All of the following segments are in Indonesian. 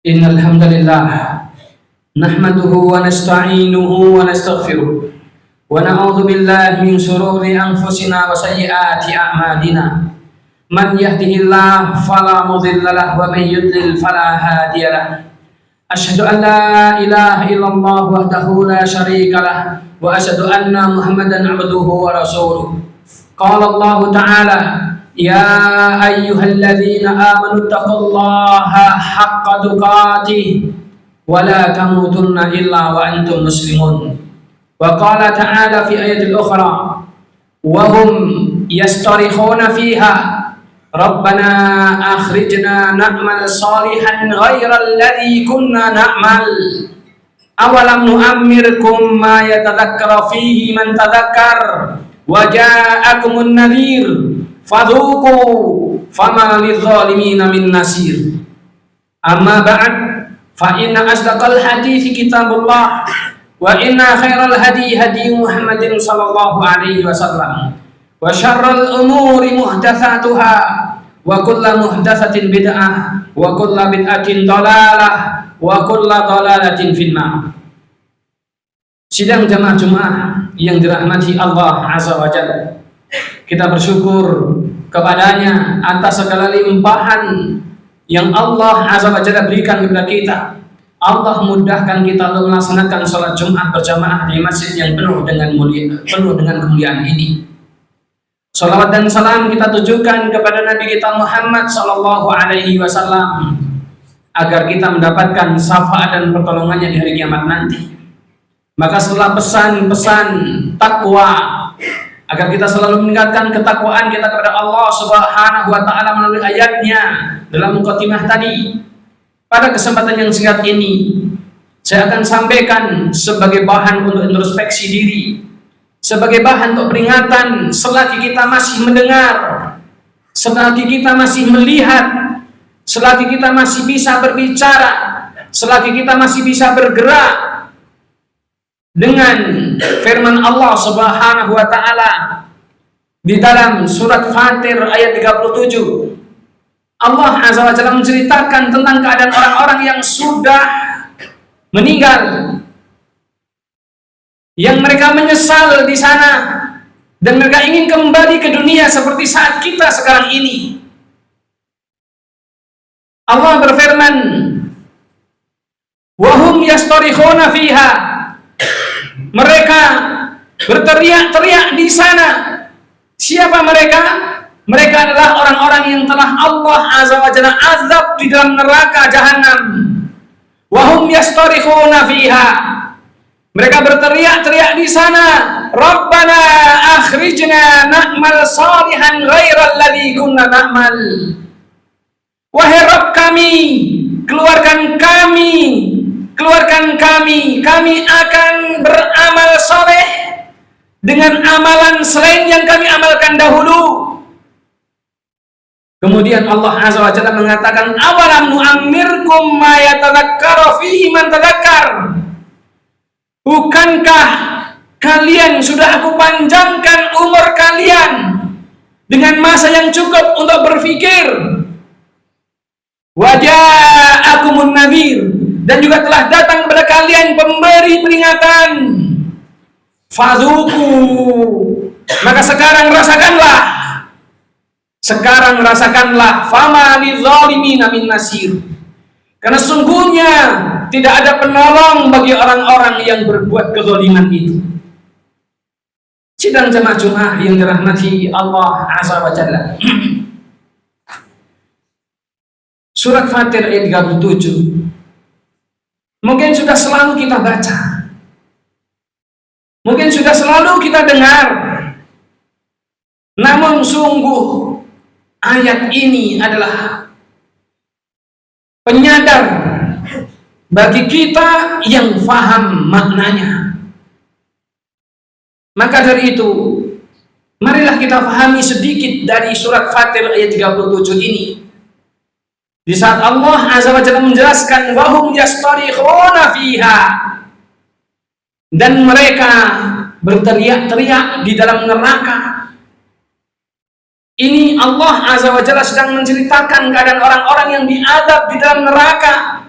Innal hamdalillah nahmaduhu wa nasta'inuhu wa nastaghfiruh wa na'udzu billahi min shururi anfusina wa sayyiati a'malina. Man yahdihillahu fala mudilla lahu wa man yudlil fala hadiya lahu. Asyhadu an la ilaha illallah wahdahu la syarika lah wa asyhadu anna Muhammadan 'abduhu wa rasuluh. Qala Allah ta'ala: Ya ayyuhalladzina amanu taqullaha haqqa tuqatih wa la tamutunna illa wa antum muslimun. Wa qala ta'ala fi ayatil ukhra wa hum yastarikhuna fiha Rabbana akhrijna na'mal salihan ghairal ladzi kunna na'mal awalam nu'ammirkum ma yatadhakkara fihi man tadhakkar wa ja'akumun nadhir fadhuku fama lidzalimina min nasir. Amma ba'd, fa inna asdaqal hadithi kitabullah wa inna khairal hadi hadi Muhammadin sallallahu alaihi wasallam wa syarrul umuri muhdatsatuha wa kullu muhdatsatin bid'ah wa kullu bid'atin dhalalah wa kullu dhalalatin finnar. Sidang jamaah Jumat yang dirahmati Allah Azza wa Jalla, kita bersyukur kepadanya atas segala limpahan yang Allah Azza wa Jalla berikan kepada kita. Allah mudahkan kita untuk melaksanakan sholat Jumat berjamaah di masjid yang penuh dengan kemuliaan ini. Salawat dan salam kita tujukan kepada Nabi kita Muhammad sallallahu alaihi wasallam agar kita mendapatkan syafaat dan pertolongannya di hari kiamat nanti. Maka setelah pesan-pesan takwa agar kita selalu meningkatkan ketakwaan kita kepada Allah Subhanahu wa taala melalui ayatnya dalam mukadimah tadi, pada kesempatan yang singkat ini saya akan sampaikan sebagai bahan untuk introspeksi diri, sebagai bahan untuk peringatan selagi kita masih mendengar, selagi kita masih melihat, selagi kita masih bisa berbicara, selagi kita masih bisa bergerak dengan firman Allah Subhanahu wa taala di dalam surat Fatir ayat 37. Allah Azza wa Jalla menceritakan tentang keadaan orang-orang yang sudah meninggal, yang mereka menyesal di sana dan mereka ingin kembali ke dunia seperti saat kita sekarang ini. Allah berfirman, wa hum yastarikhuna fiha. Mereka berteriak-teriak di sana. Siapa mereka? Mereka adalah orang-orang yang telah Allah Azza wa Jalla azab di dalam neraka jahanam. Wa hum yastarikhuna fiha. Mereka berteriak-teriak di sana, Rabbana akhrijna na'mal salihan ghairal ladzi kunna na'mal. Wahai Rabb kami, keluarkan kami akan beramal soleh dengan amalan selain yang kami amalkan dahulu. Kemudian Allah Azza wa Jalla mengatakan, awalam nu'ammirkum ma yatadhakkara fihi man tadhakkar. Bukankah kalian sudah aku panjangkan umur kalian dengan masa yang cukup untuk berpikir? Wa ja'akumun nadhir, dan juga telah datang kepada kalian pemberi peringatan. Fadhuku, maka sekarang rasakanlah, fama lidzalimina min nasir. Karena sungguhnya tidak ada penolong bagi orang-orang yang berbuat kezaliman itu. Sidang jamaah Jumat yang dirahmati Allah Azza wa Jalla. Surat Fatir ayat 37. Mungkin sudah selalu kita baca, mungkin sudah selalu kita dengar, namun sungguh ayat ini adalah penyadar bagi kita yang faham maknanya. Maka dari itu, marilah kita fahami sedikit dari surat Fatir ayat 37 ini. Di saat Allah Azza wa Jalla menjelaskan wahum yastarikhuna fiha, dan mereka berteriak-teriak di dalam neraka. Ini Allah Azza wa Jalla sedang menceritakan keadaan orang-orang yang diazab di dalam neraka.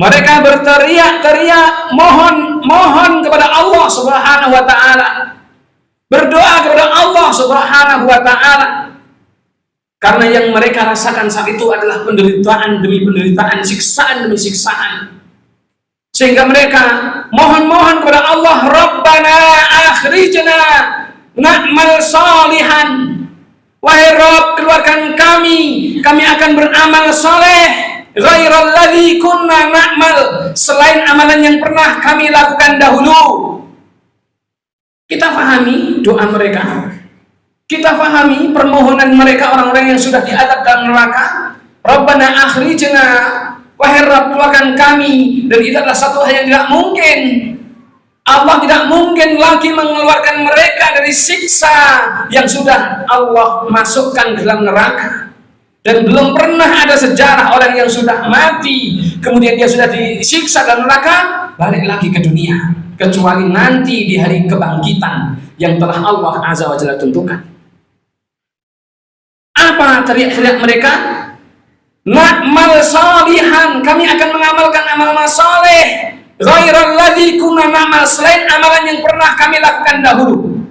Mereka berteriak-teriak mohon kepada Allah Subhanahu wa taala. Berdoa kepada Allah Subhanahu wa taala. Karena yang mereka rasakan saat itu adalah penderitaan demi penderitaan, siksaan demi siksaan. Sehingga mereka mohon kepada Allah, Rabbana akhrijna na'mal salihan. Wahai Rabb, keluarkan kami akan beramal soleh. Ghairal ladzi kunna na'mal, selain amalan yang pernah kami lakukan dahulu. Kita pahami doa mereka. Kita pahami permohonan mereka, orang-orang yang sudah diadab dalam neraka. Rabbana akhrijna, wahai Rabb, keluarkan kami. Dan itu adalah satu hal yang tidak mungkin. Allah tidak mungkin lagi mengeluarkan mereka dari siksa yang sudah Allah masukkan ke dalam neraka. Dan belum pernah ada sejarah orang yang sudah mati kemudian dia sudah disiksa dalam neraka balik lagi ke dunia, kecuali nanti di hari kebangkitan yang telah Allah Azza wa Jalla tentukan. Apa teriak-teriak mereka? Na'mal salihan, kami akan mengamalkan amal saleh. Ghairal ladzi kunna na'mal, selain amalan yang pernah kami lakukan dahulu.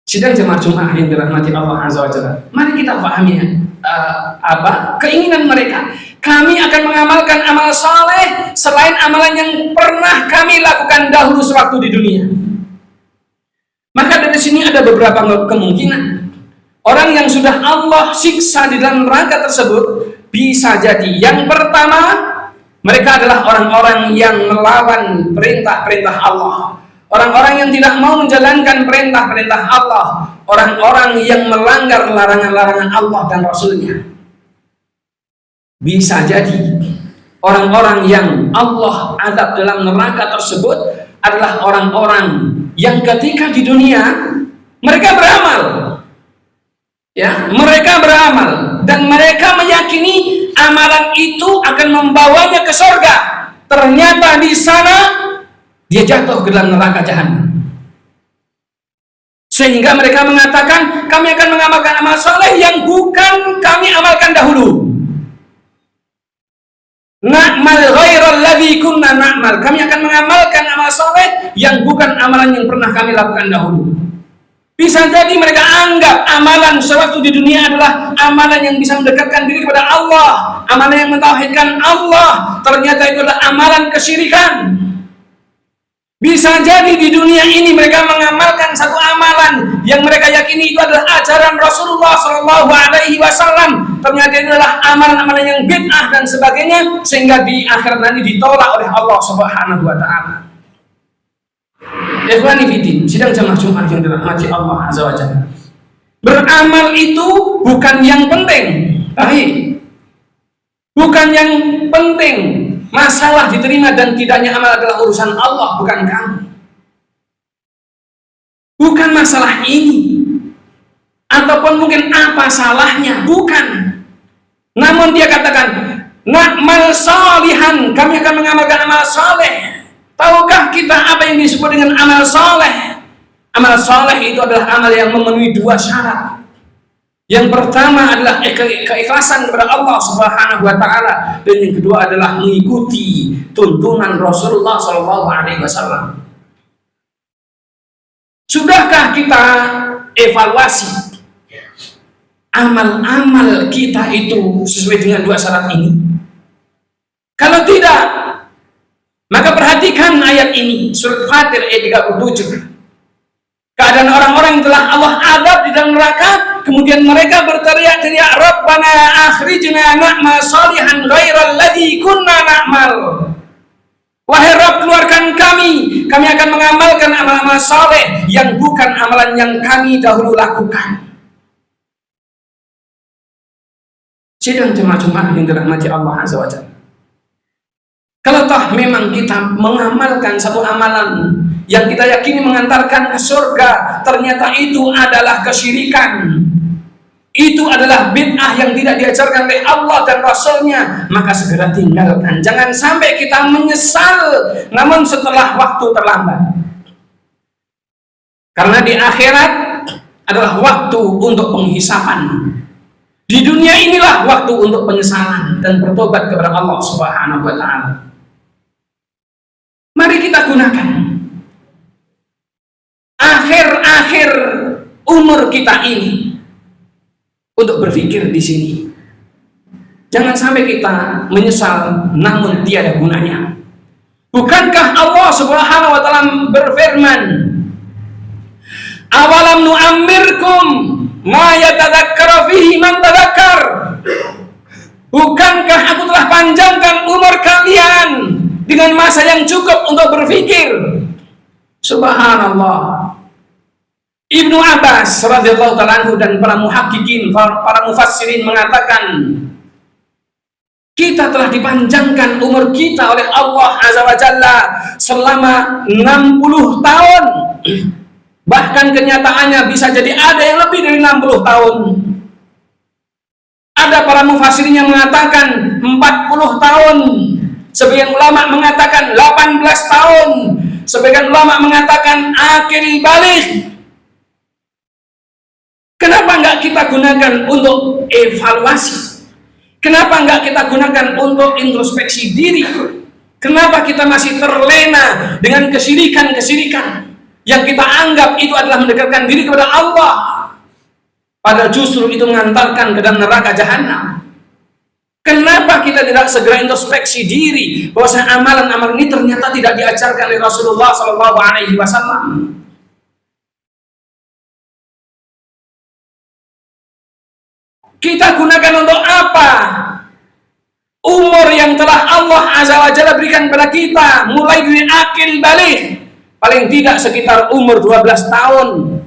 Sidang jemaah Jumat yang dirahmati Allah Azza wa Jalla, mari kita pahami apa keinginan mereka. Kami akan mengamalkan amal saleh selain amalan yang pernah kami lakukan dahulu sewaktu di dunia. Maka dari sini ada beberapa kemungkinan. Orang yang sudah Allah siksa di dalam neraka tersebut bisa jadi yang pertama, mereka adalah orang-orang yang melawan perintah-perintah Allah. Orang-orang yang tidak mau menjalankan perintah-perintah Allah. Orang-orang yang melanggar larangan-larangan Allah dan Rasulnya. Bisa jadi orang-orang yang Allah azab dalam neraka tersebut adalah orang-orang yang ketika di dunia mereka beramal. Ya, mereka beramal dan mereka meyakini amalan itu akan membawanya ke surga. Ternyata di sana dia jatuh ke dalam neraka jahanam. Sehingga mereka mengatakan, kami akan mengamalkan amal soleh yang bukan kami amalkan dahulu. Na'mal ghairal ladzi kunna na'mal, kami akan mengamalkan amal soleh yang bukan amalan yang pernah kami lakukan dahulu. Bisa jadi mereka anggap amalan sewaktu di dunia adalah amalan yang bisa mendekatkan diri kepada Allah, amalan yang mentauhidkan Allah. Ternyata itu adalah amalan kesyirikan. Bisa jadi di dunia ini mereka mengamalkan satu amalan yang mereka yakini itu adalah ajaran Rasulullah SAW. Ternyata itu adalah amalan-amalan yang bid'ah dan sebagainya, sehingga di akhirat nanti ditolak oleh Allah Subhanahu wa taala. Ikhwani fiddin, sidang jamaah Jumat yang dirahmati Allah Azza wa Jalla. Beramal itu bukan yang penting. Baik. Bukan yang penting. Masalah diterima dan tidaknya amal adalah urusan Allah, bukan kamu. Bukan masalah ini. Ataupun mungkin apa salahnya, bukan. Namun dia katakan, na'mal salihan, kami akan mengamalkan amal saleh. Tahukah kita apa yang disebut dengan amal saleh? Amal saleh itu adalah amal yang memenuhi dua syarat. Yang pertama adalah keikhlasan kepada Allah Subhanahu wa taala, dan yang kedua adalah mengikuti tuntunan Rasulullah SAW. Sudahkah kita evaluasi amal-amal kita itu sesuai dengan dua syarat ini? Kalau tidak, maka perhatikan ayat ini, surat Fatir ayat 37. Keadaan orang-orang yang telah Allah azab di dalam neraka, kemudian mereka berteriak-teriak, Rabbana akhrijna na'mal salihan ghairal ladzi kunna na'mal. Wahai Rabb, keluarkan kami akan mengamalkan amal-amal saleh yang bukan amalan yang kami dahulu lakukan. Sidang jemaah yang dirahmati Allah Azza wa Jalla. Kalau toh memang kita mengamalkan satu amalan yang kita yakini mengantarkan ke surga, ternyata itu adalah kesyirikan, itu adalah bid'ah yang tidak diajarkan oleh Allah dan Rasulnya, maka segera tinggalkan. Jangan sampai kita menyesal namun setelah waktu terlambat. Karena di akhirat adalah waktu untuk penghisapan. Di dunia inilah waktu untuk penyesalan. dan bertobat kepada Allah Subhanahu wa taala. Mari kita gunakan akhir-akhir umur kita ini untuk berpikir di sini. Jangan sampai kita menyesal namun tiada gunanya. Bukankah Allah Subhanahu wa taala berfirman, "Awalam nu'ammirkum ma yatadzakkara fihi man tadzakkar." Bukankah aku telah panjangkan umur kalian dengan masa yang cukup untuk berpikir? Subhanallah. Ibnu Abbas radhiyallahu ta'ala anhu dan para muhaqqiqin, para mufassirin mengatakan, kita telah dipanjangkan umur kita oleh Allah Azza wa Jalla selama 60 tahun. Bahkan kenyataannya bisa jadi ada yang lebih dari 60 tahun. Ada para mufassirin yang mengatakan 40 tahun. Sebagian ulama mengatakan 18 tahun. Sebagian ulama mengatakan akil balik. Kenapa enggak kita gunakan untuk evaluasi? Kenapa enggak kita gunakan untuk introspeksi diri? Kenapa kita masih terlena dengan kesirikan-kesirikan yang kita anggap itu adalah mendekatkan diri kepada Allah, padahal justru itu mengantarkan ke dalam neraka jahanam? Kenapa kita tidak segera introspeksi diri bahwa amalan-amalan ini ternyata tidak diajarkan oleh Rasulullah SAW? Kita gunakan untuk apa umur yang telah Allah Azza wa Jalla berikan kepada kita, mulai dari akil balik, paling tidak sekitar umur 12 tahun,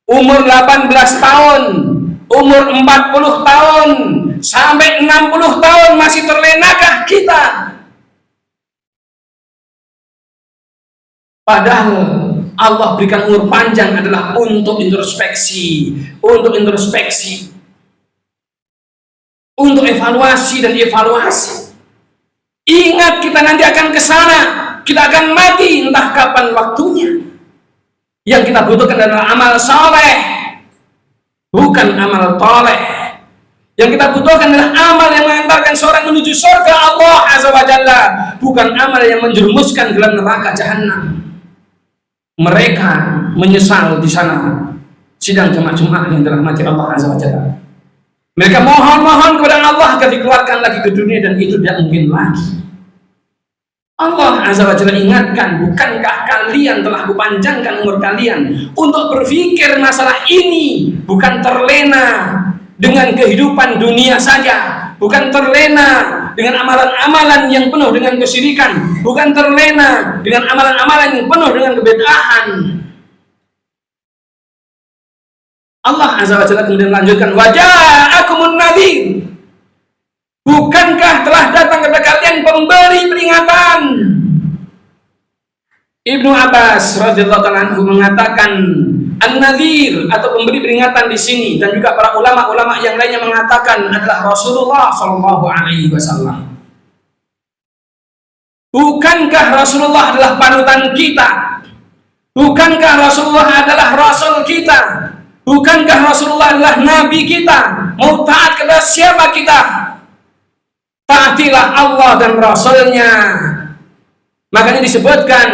umur 18 tahun, umur 40 tahun, sampai 60 tahun masih terlenakah kita? Padahal Allah berikan umur panjang adalah untuk introspeksi, untuk evaluasi dan evaluasi. Ingat, kita nanti akan ke sana, kita akan mati entah kapan waktunya. Yang kita butuhkan adalah amal saleh, bukan amal toleh. Yang kita butuhkan adalah amal yang mengantarkan seorang menuju surga Allah Azza wa Jalla, bukan amal yang menjerumuskan ke dalam neraka jahanam. Mereka menyesal di sana sidang jemaah Jumat yang dirahmati Allah Azza wa Jalla. Mereka mohon kepada Allah agar dikeluarkan lagi ke dunia, dan itu tidak mungkin lagi. Allah Azza wa Jalla ingatkan, bukankah kalian telah kupanjangkan umur kalian untuk berpikir masalah ini, bukan terlena dengan kehidupan dunia saja, bukan terlena dengan amalan-amalan yang penuh dengan kesyirikan, bukan terlena dengan amalan-amalan yang penuh dengan kebid'ahan. Allah Azza wa Jalla kemudian melanjutkan, waja'akumun nadhir. Bukankah telah datang kepada kalian pemberi peringatan? Ibnu Abbas radhiyallahu ta'ala anhu mengatakan an-nadhir atau pemberi peringatan di sini, dan juga para ulama-ulama yang lainnya mengatakan adalah Rasulullah sallallahu alaihi wasallam. Bukankah Rasulullah adalah panutan kita? Bukankah Rasulullah adalah rasul kita? Bukankah Rasulullah adalah nabi kita? Mau taat kepada siapa kita? Taatilah Allah dan Rasulnya. Makanya disebutkan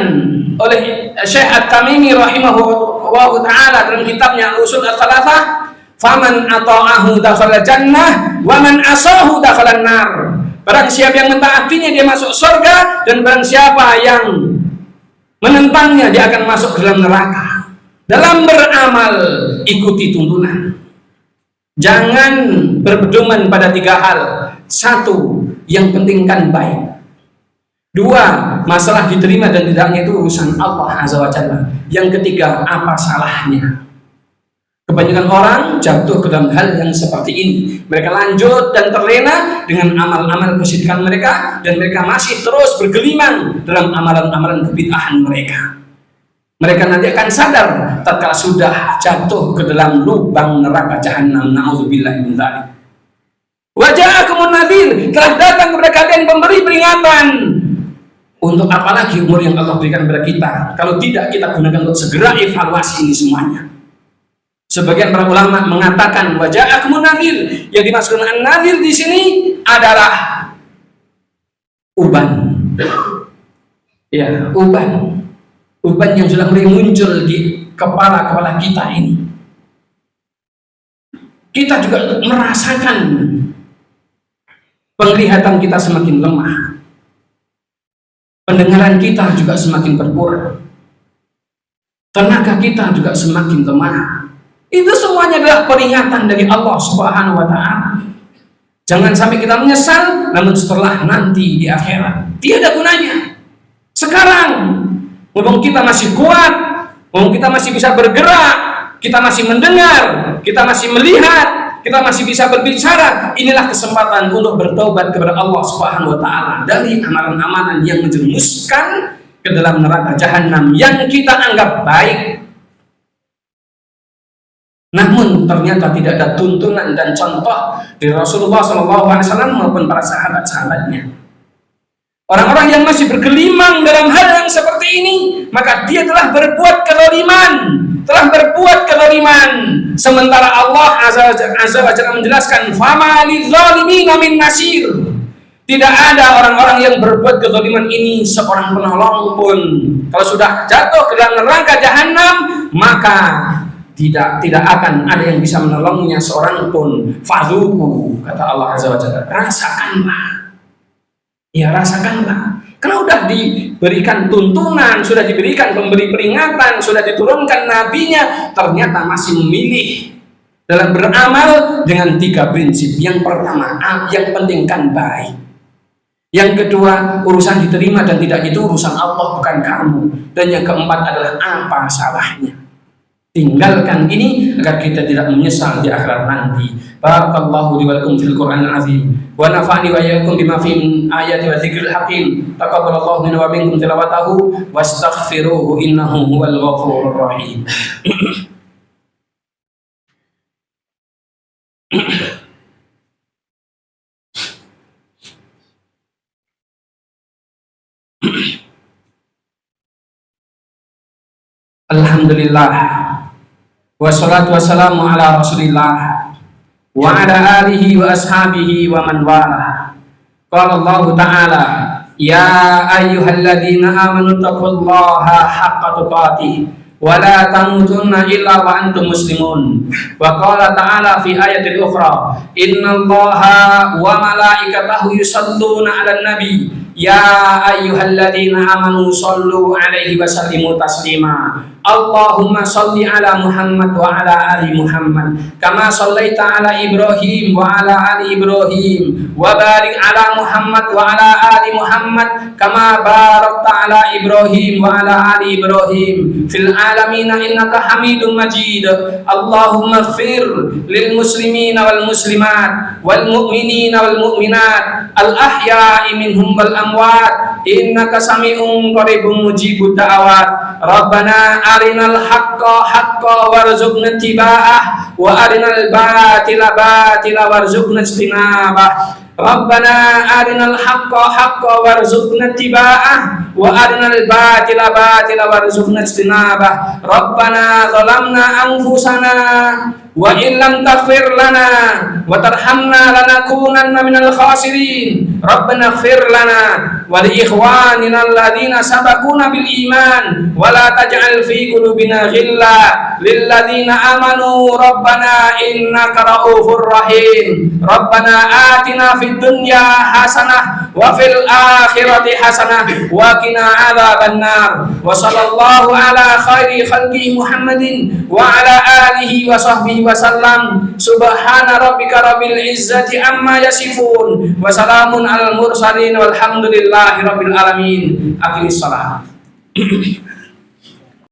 oleh Syekh At-Tamimi rahimahullah ta'ala dalam kitabnya Usul Al-Thalathah, faman ata'ahu dakhala jannah wa man asahu dakhala nar. Barang siapa yang mentaatinya dia masuk surga, dan barang siapa yang menentangnya dia akan masuk ke dalam neraka. Dalam beramal, ikuti tuntunan. Jangan berpedoman pada 3 hal. 1, yang pentingkan baik. 2, masalah diterima dan tidaknya itu urusan Allah Azza wa Jalla. Yang ketiga, apa salahnya? Kebanyakan orang jatuh ke dalam hal yang seperti ini. Mereka lanjut dan terlena dengan amal-amal kesyirikan mereka, dan mereka masih terus bergelimang dalam amalan-amalan kebid'ahan mereka. Mereka nanti akan sadar tatkala sudah jatuh ke dalam lubang neraka jahanam. Na'udzubillahi min dzalik. Waja'akumun nadhir, telah datang kepada kalian pemberi peringatan. Untuk apa lagi umur yang Allah berikan kepada kita, kalau tidak kita gunakan untuk segera evaluasi ini semuanya. Sebagian para ulama mengatakan waja'akumun nadhir, yang dimaksudkan an-nadhir di sini adalah uban. Ya, uban. Uban yang sudah mulai muncul di kepala-kepala kita ini. Kita juga merasakan penglihatan kita semakin lemah. Pendengaran kita juga semakin berkurang. Tenaga kita juga semakin lemah. Itu semuanya adalah peringatan dari Allah Subhanahu wa Ta'ala. Jangan sampai kita menyesal, namun setelah nanti di akhirat tiada gunanya. Sekarang, walaupun kita masih kuat, walaupun kita masih bisa bergerak, kita masih mendengar, kita masih melihat, kita masih bisa berbicara, inilah kesempatan untuk bertobat kepada Allah Subhanahu wa Ta'ala dari amalan-amalan yang menjerumuskan ke dalam neraka jahanam yang kita anggap baik. Namun ternyata tidak ada tuntunan dan contoh dari Rasulullah SAW maupun para sahabat-sahabatnya. Orang-orang yang masih bergelimang dalam hal yang seperti ini, maka dia telah berbuat kezaliman, sementara Allah azza wa jalla menjelaskan fama lidzalimina min nasir. Tidak ada orang-orang yang berbuat kezaliman ini seorang penolong pun. Kalau sudah jatuh ke dalam neraka jahanam, maka tidak akan ada yang bisa menolongnya seorang pun. Fadzuku, kata Allah azza wa jalla, rasakanlah. Ya, rasakanlah. Kalau sudah diberikan tuntunan, sudah diberikan pemberi peringatan, sudah diturunkan nabinya, ternyata masih memilih dalam beramal dengan 3 prinsip. Yang pertama, yang penting kan baik. Yang kedua, urusan diterima dan tidak itu urusan Allah, bukan kamu. Dan yang keempat adalah apa salahnya. Tinggalkan ini agar kita tidak menyesal di akhirat nanti. Barakallahu li wa lakum fil Qur'anil azim wa nafa'ani wa iyyakum bima fihi ayati wa dzikril hakim. Taqabbalallahu minna wa minkum tilawatahu wastaghfiruhu innahu huwal ghafurur rahim. Alhamdulillah, wassalatu wassalamu ala rasulillah wa ala alihi wa ashabihi wa man wala. Qala Allah ta'ala, ya ayyuhalladzina amanu taqullaha haqqa tuqatih wa la tamutunna illa wa antum muslimun. Wa qala ta'ala fi ayatil ukhra, innallaha wa malaikatahu yusalluna 'alan nabi ya ayyuhalladzina amanu sallu 'alaihi wa sallimu taslima. Allahumma salli ala Muhammad wa ala ali Muhammad kama sallaita ala Ibrahim wa ala ali Ibrahim wa barik ala Muhammad wa ala ali Muhammad kama barakta ala Ibrahim wa ala ali Ibrahim fil alamin innaka Hamidum Majid. Allahumma ighfir lil muslimina wal muslimat wal mu'minina wal mu'minat al ahya'i minhum wal amwat innaka sami'un qaribun mujibud da'awat. Rabbana arinal haqqa haqqa warzuqna ittiba'ah wa arinal batila batila warzuqna ijtinabah. Rabbana arinal haqqa haqqa warzuqna ittiba'ah wa arinal batila batila warzuqna ijtinabah. Rabbana zalamna anfusana wa in lam taghfir lana wa tarhamna lanakunanna minal khasirin. Rabbana ighfir lana wa li ikhwanina alladhina sabaquna bil iman wa la taj'al fi qulubina ghilla lil ladzina amanu rabbana innaka ra'ufur rahim. Rabbana atina fid dunya hasanah wa fil akhirati hasanah wa qina adzabannar. Wa sallallahu ala khairi khalqi Muhammadin wa ala alihi wa sahbihi wa sallam. Subhana rabbika rabbil izzati amma yasifun wa salamun alal mursalin walhamdulillahi rabbil alamin. Aqimis shalah.